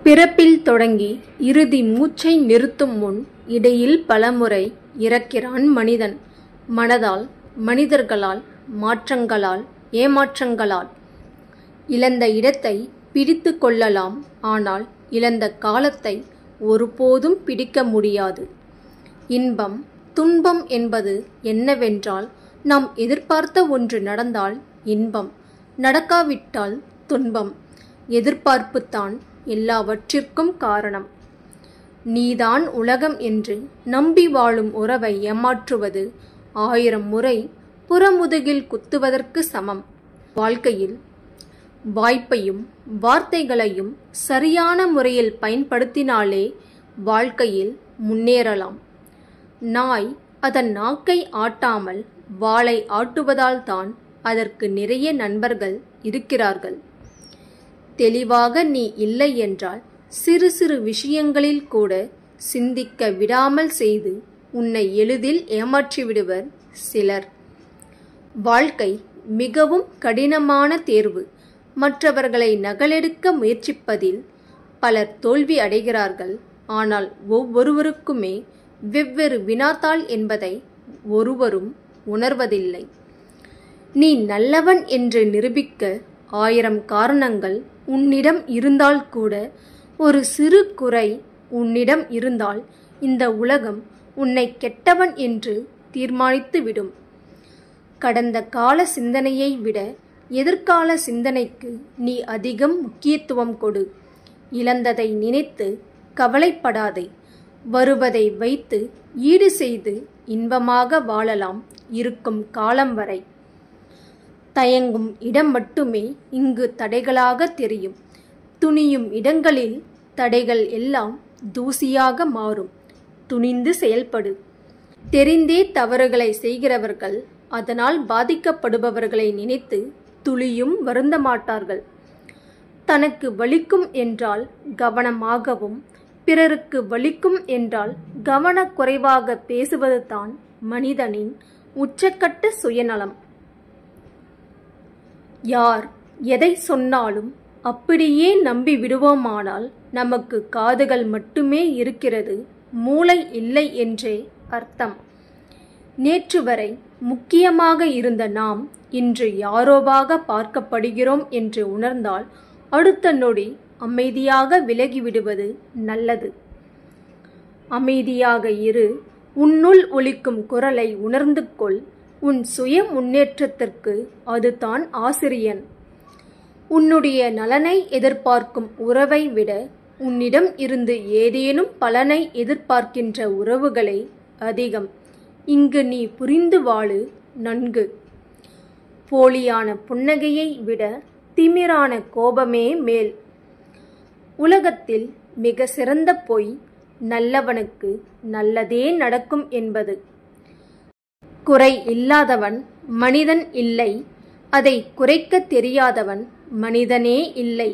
பிறப்பில் தொடங்கி இறுதி மூச்சை நிறுத்தும் முன் இடையில் பலமுறை இறக்கிறான் மனிதன். மனதால், மனிதர்களால், மாற்றங்களால், ஏமாற்றங்களால். இழந்த இடத்தை பிடித்து கொள்ளலாம், ஆனால் இழந்த காலத்தை ஒருபோதும் பிடிக்க முடியாது. இன்பம், துன்பம் என்பது என்னவென்றால், நாம் எதிர்பார்த்த ஒன்று நடந்தால் இன்பம், நடக்காவிட்டால் துன்பம். எதிர்பார்ப்புத்தான் எல்லாவற்றிற்கும் காரணம். நீதான் உலகம் என்று நம்பி வாழும் உறவை ஏமாற்றுவது 1000 முறை புறமுதுகில் குத்துவதற்கு சமம். வாழ்க்கையில் வாய்ப்பையும் வார்த்தைகளையும் சரியான முறையில் பயன்படுத்தினாலே வாழ்க்கையில் முன்னேறலாம். நாய் அதன் நாக்கை ஆட்டாமல் வாலை ஆட்டுவதால் தான் அதற்கு நிறைய நண்பர்கள் இருக்கிறார்கள். தெளிவாக நீ இல்லை என்றால் சிறு சிறு விஷயங்களில் கூட சிந்திக்க விடாமல் செய்து உன்னை எளிதில் ஏமாற்றிவிடுவர் சிலர். வாழ்க்கை மிகவும் கடினமான தேர்வு. மற்றவர்களை நகலெடுக்க முயற்சிப்பதில் பலர் தோல்வி அடைகிறார்கள். ஆனால் ஒவ்வொருவருக்குமே வெவ்வேறு வினாத்தாள் என்பதை ஒருவரும் உணர்வதில்லை. நீ நல்லவன் என்று நிரூபிக்க 1000 காரணங்கள் உன்னிடம் இருந்தால் கூட, ஒரு சிறு குறை உன்னிடம் இருந்தால் இந்த உலகம் உன்னை கெட்டவன் என்று தீர்மானித்துவிடும். கடந்த கால சிந்தனையை விட எதிர்கால சிந்தனைக்கு நீ அதிகம் முக்கியத்துவம் கொடு. இழந்ததை நினைத்து கவலைப்படாதே. வருவதை வைத்து ஈடு செய்து இன்பமாக வாழலாம் இருக்கும் காலம் வரை. தயங்கும் இடம் மட்டுமே இங்கு தடைகளாக தெரியும். துணியும் இடங்களில் தடைகள் எல்லாம் தூசியாக மாறும். துணிந்து செயல்படு. தெரிந்தே தவறுகளை செய்கிறவர்கள் அதனால் பாதிக்கப்படுபவர்களை நினைத்து துளியும் வருந்த மாட்டார்கள். தனக்கு வலிக்கும் என்றால் கவனமாகவும், பிறருக்கு வலிக்கும் என்றால் கவனக்குறைவாக பேசுவது தான் மனிதனின் உச்சக்கட்ட சுயநலம். யார் எதை சொன்னாலும் அப்படியே நம்பி விடுவோமானால் நமக்கு காதுகள் மட்டுமே இருக்கிறது, மூளை இல்லை என்றே அர்த்தம். நேற்று வரை முக்கியமாக இருந்த நாம் இன்று யாரோவாக பார்க்கப்படுகிறோம் என்று உணர்ந்தால் அடுத்த நொடி அமைதியாக விலகிவிடுவது நல்லது. அமைதியாக இரு. உன்னுள் ஒலிக்கும் குரலை உணர்ந்து கொள். உன் சுய முன்னேற்றத்திற்கு அதுதான் ஆசிரியன். உன்னுடைய நலனை எதிர்பார்க்கும் உறவை விட உன்னிடம் இருந்து ஏதேனும் பலனை எதிர்பார்க்கின்ற உறவுகளே அதிகம். இங்கு நீ புரிந்து வாழு நன்கு. போலியான புன்னகையை விட திமிரான கோபமே மேல். உலகத்தில் மிக சிறந்த பொய் நல்லவனுக்கு நல்லதே நடக்கும் என்பது. குறை இல்லாதவன் மனிதன் இல்லை. அதை குறைக்க தெரியாதவன் மனிதனே இல்லை.